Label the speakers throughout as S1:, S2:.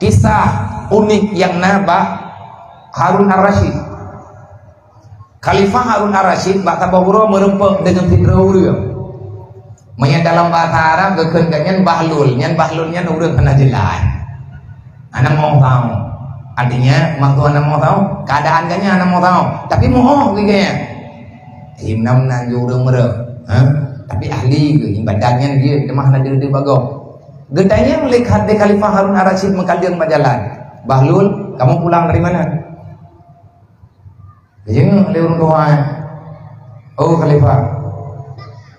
S1: kisah unik yang naba Harun Ar-Rasyid. Khalifah Harun Ar-Rasyid bak tabahura merempek dengan Fir'aun dia. Maya dalam bahasa Arab gekeun kanyan bahlul, nyan urang kana jelas. Ana mau tahu. Artinya maksud ana mau tahu, keadaan kannya ana mau tahu, tapi moh giganya. Himnam nan urang mereu. Tapi ahli ke badannya dia demah na dia bagong. Gedanya melihat de Khalifah Harun Ar-Rasyid mengkalian berjalan. Bahlul, kamu pulang dari mana? Dia leurung doa. Oh Khalifah,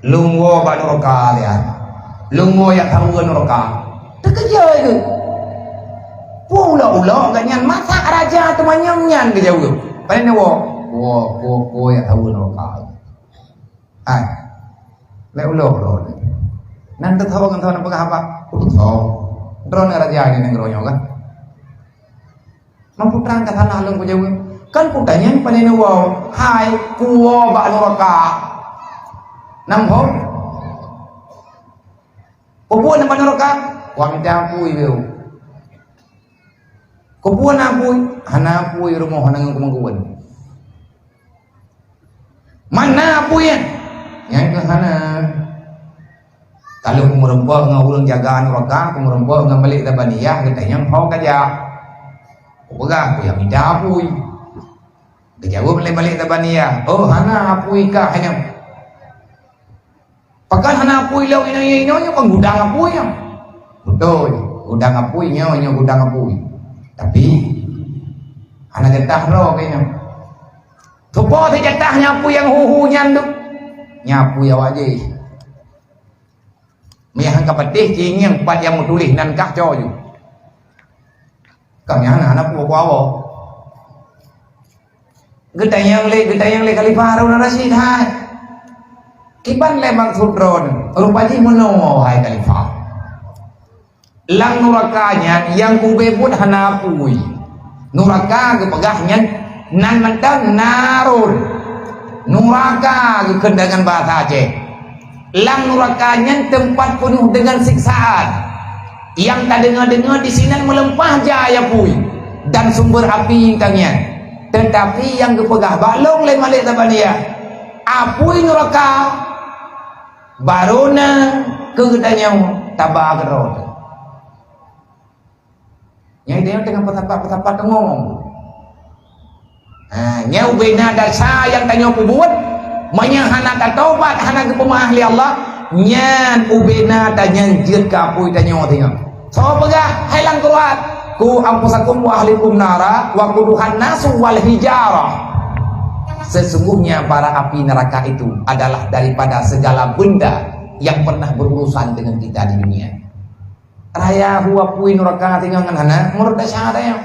S1: lungwo ba neraka ya. Lungwo yang tahu neraka. Terkeja itu. Pula ganyan masak raja tu manyang-nyan ke jauh. Paling wo yang tahu neraka. Ai. Leulo. Nan tahu kan tahu apa apa? Tahu. Drone raja ini ngeroyo kan. Mampu terang kata nalung ke jauh. Kan putanya paling wow. Hai, kuwo ba neraka. Nampo. Kubuan ba neraka? Wang jampui beu. Kubuan apui, hanapui rumah hanang kumangkuan. Mana apui ya? Yang ke sana. Kalau kumurempok ngaulang jagaan neraka, kumurempok ngambalik tabaniyah katanya hau kaja. Kupegang ku yang minta apui. Dijawab balik tabaniyah. Oh, hana apui kah hanya. Pakai hana apui lau ini pang gudang apui yang. Betul, gudang apui nyonya gudang apui. Tapi hana jatah roh kayaknya. Tupo si jatah nyapu yang huhu nyanduk. Nyapu ya wajib. Miyah kapatih cingin empat yang tulis nan kah coy. Kang yang anak puawo. Gedayang le Khalifah Harun Ar-Rasyid hai. Kiban le maksud ron. Rupaji menowo hai Khalifah. Lang nurakanya yang kubebut hanapui. Nuraka kepegahnya nan mentang narun. Nuraka kekendangan bahasa Aceh. Lang nurakanya tempat penuh dengan siksaan. Yang tak dengar-dengar di sini melempah jaya pui dan sumber api tangnya. Tetapi yang kepegah balong le malik tabaniyah. Apui nuraka barona kegedanya tabah gerot. Yang dia dengan petapa ngomong. Nyau bina dasa yang tanya kubut, manya hana taubat, hana kepemah ahli Allah, nyan ubena tanya jir kapui tanya tengok. So pegah helang kuat, ku ampusakum wa ahlikum nara wa kuduhan nasu wal hijarah. Sesungguhnya para api neraka itu adalah daripada segala benda yang pernah berurusan dengan kita di dunia. Raya huwa pui neraka tinggal hana menurut syahada yang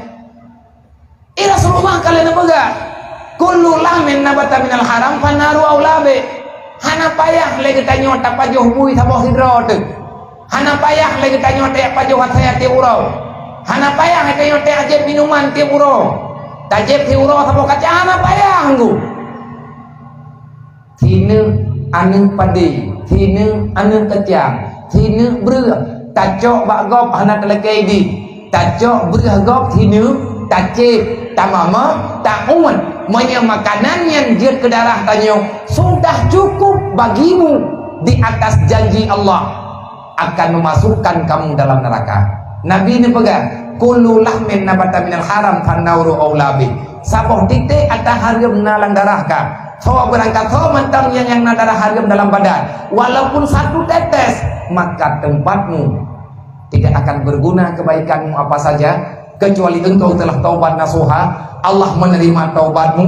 S1: Rasulullah kalian apa kullu lamin nabata minal haram fanaru aulabe. Hana payah lagi tanya tak pajoh bui sabah hidrot. Hana payah lagi tanya tak pajoh saya ti urau. Hana payah tanya tak ajib minuman ti urau. Tajib ti urau sabah kaca hana payah nggu. Tina anu padi, tina anu kecang, tina berah. Tajok bagop hana telekai di. Tajok berah gop tina tajib tamama ta'un manya makanan yang dia ke darah tanya sudah cukup bagimu di atas janji Allah akan memasukkan kamu dalam neraka. Nabi ini pegang kullu lahmin nabata minal haram fannauru aulabi. Saboh titik atau haram nalang darahka. So berangkat so mentang yang darah haram dalam badan walaupun satu tetes, maka tempatmu tidak akan berguna kebaikanmu apa saja kecuali engkau telah taubat nasuha. Allah menerima taubatmu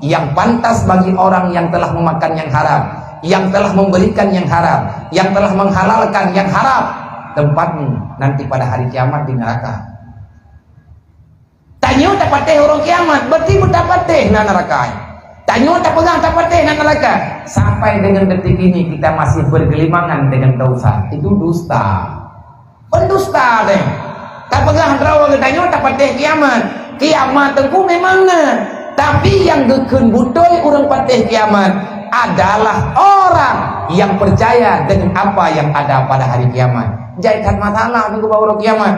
S1: yang pantas bagi orang yang telah memakan yang haram, yang telah memberikan yang haram, yang telah menghalalkan yang haram. Tempatmu nanti pada hari kiamat di neraka. Tanya tak patih orang kiamat, berarti berdapat teh na neraka. Tanya tak pegang tak patih na neraka. Sampai dengan detik ini kita masih bergelimangan dengan dosa. Itu dusta. Pendusta deh. Tak pegang rawa tanya tak patih kiamat. Kiamat tengku memangnya. Tapi yang gekun butoy orang patih kiamat adalah orang yang percaya dengan apa yang ada pada hari kiamat. Jadi tak masalah tunggu bawa kiamat.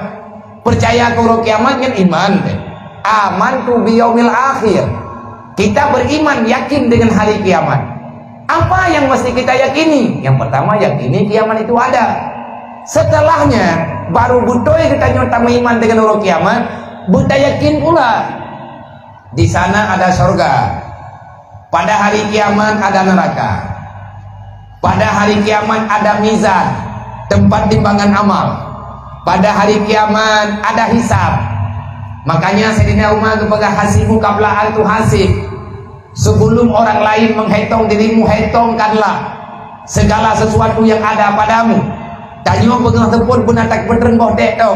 S1: Percaya ke hari kiamat kan iman. Amantu biyaumil akhir. Kita beriman yakin dengan hari kiamat. Apa yang mesti kita yakini? Yang pertama yakini kiamat itu ada. Setelahnya baru butoy kita nyata iman dengan hari kiamat, buta yakin pula di sana ada surga. Pada hari kiamat ada neraka. Pada hari kiamat ada mizan, tempat timbangan amal. Pada hari kiamat ada hisab. Makanya Sayyidina Umar kepada hasibu qabla an tuhasib. Sebelum orang lain menghitung dirimu, hitungkanlah segala sesuatu yang ada padamu. Tanyo pegang tepun pun tak bener bodek tu.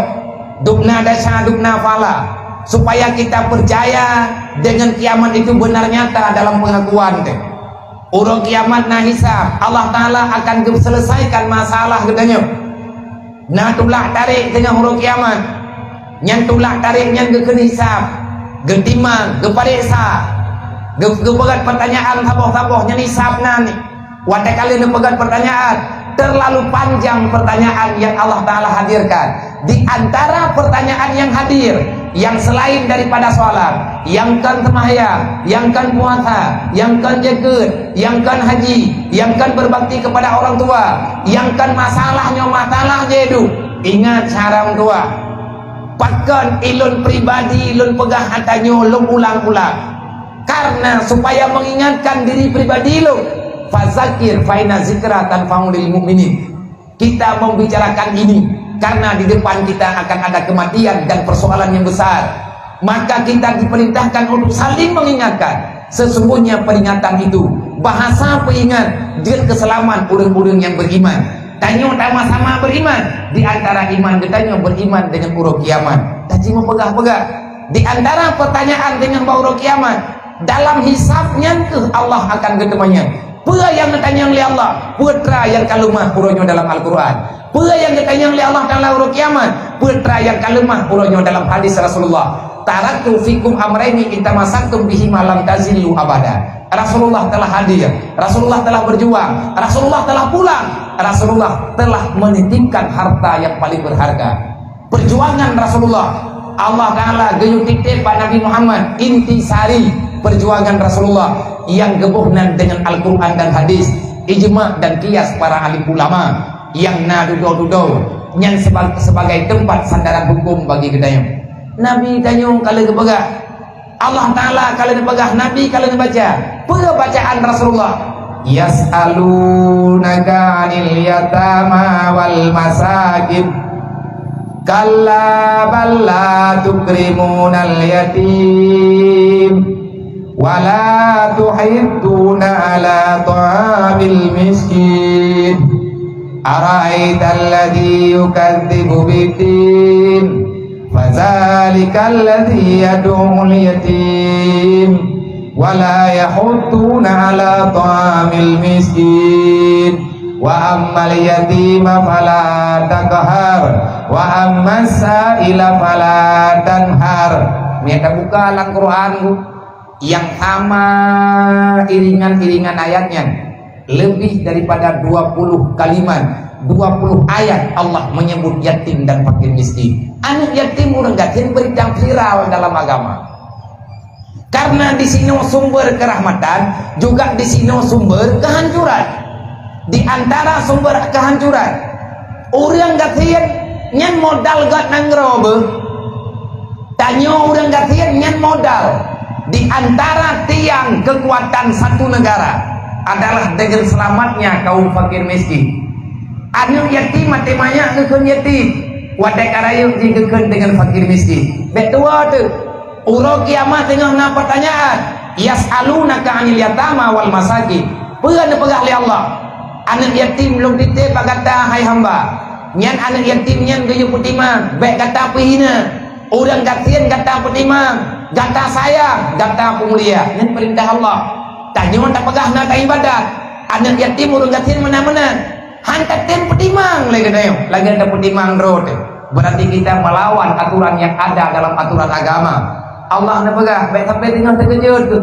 S1: Dukna dasar dukna fala. Supaya kita percaya dengan kiamat itu benar nyata dalam pengakuan tu. Urang kiamat na hisab, Allah Taala akan selesaikan masalah katanya. Nah tulak tarik dengan urang kiamat. Nyan tulak tarik nyan ke hisab. Getimang, gepariksa. Gepegat pertanyaan taboh-taboh nyan hisab nani. Wadah kali pegat pertanyaan. Terlalu panjang pertanyaan yang Allah Ta'ala hadirkan. Di antara pertanyaan yang hadir, yang selain daripada sholat, yang kan sembahyang, yang kan puasa, yang kan zakat, yang kan haji, yang kan berbakti kepada orang tua, yang kan masalahnya masalah jedu. Ingat cara orang tua. Pakan ilun pribadi, ilun pegah hatanya, ilun ulang-ulang. Karena supaya mengingatkan diri pribadi lu. Fazakir faina zikra tanfa'ul mu'minin. Kita membicarakan ini karena di depan kita akan ada kematian dan persoalan yang besar. Maka kita diperintahkan untuk saling mengingatkan. Sesungguhnya peringatan itu bahasa peringat dia keselamatan orang-orang yang beriman. Tanya sama-sama beriman. Di antara iman kita beriman dengan urang kiamat. Tadi mempegah-pegah. Di antara pertanyaan dengan urang kiamat, dalam hisabnya ke Allah akan ketemunya. Pula yang ditanya oleh Allah, putra yang kalimah urangnya dalam Al-Quran. Pula yang ditanya oleh Allah dalam hari kiamat, putra yang kalimah urangnya dalam hadis Rasulullah. Taraktu fikum amraini intamasaktum bihi malam tazillu abada. Rasulullah telah hadir, Rasulullah telah berjuang, Rasulullah telah pulang, Rasulullah telah menitipkan harta yang paling berharga. Perjuangan Rasulullah, Allah Ta'ala geyutik Pak Nabi Muhammad, intisari perjuangan Rasulullah yang gebuhnan dengan Al-Quran dan hadis, ijma' dan kias para alim ulama yang nadudo-dudo yang sebagai tempat sandaran hukum bagi kita. Nabi tanya kalau kepegah Allah Ta'ala, kalau dipegah Nabi, kalau dibaca bacaan Rasulullah, yas'alunaka 'anil yatama wal masakin kalla bal la tukrimunal yatim wala tuhidduna ala ta'amil miskin ara'aital ladzi yukadzibu biddin fadzalikal ladzi yad'ul yatim wala yahudduna ala ta'amil miskin wa ammal yatima fala taqhar wa ammas sa'ila fala tanhar. Ini ada buka Al-Quran yang sama iringan-iringan ayatnya lebih daripada 20 kalimat, 20 ayat Allah menyebut yatim dan fakir miskin. Anak yatim orang yatim berita viral dalam agama. Karena di sini sumber kerahmatan, juga di sini sumber kehancuran. Di antara sumber kehancuran, orang yatim nyan modal gat nangrobe. Tanya orang yatim nyan modal. Di antara tiang kekuatan satu negara adalah dengan selamatnya kaum fakir miskin. Anu yatim temanya ngekun yatim, wadai karayuk digekun dengan fakir miskin. Betua tu urang kiamat dengan pertanyaan, yas'alunaka 'anil yatama wal masakin. Pegan pegah oleh Allah. Anak yatim belum ditip kata hai hamba. Nyan anak yatim nyan geyu putimang, baik kata pehina. Orang katian kata putimang, kata sayang, kata pemulia. Ini perintah Allah. Tanya tak pegah nak ibadat. Anak yatim orang katian mana-mana. Hantar tem putimang lagi katanya. Lagi ada putimang road. Berarti kita melawan aturan yang ada dalam aturan agama. Allah nak pegah baik sampai dengan terkejut tu.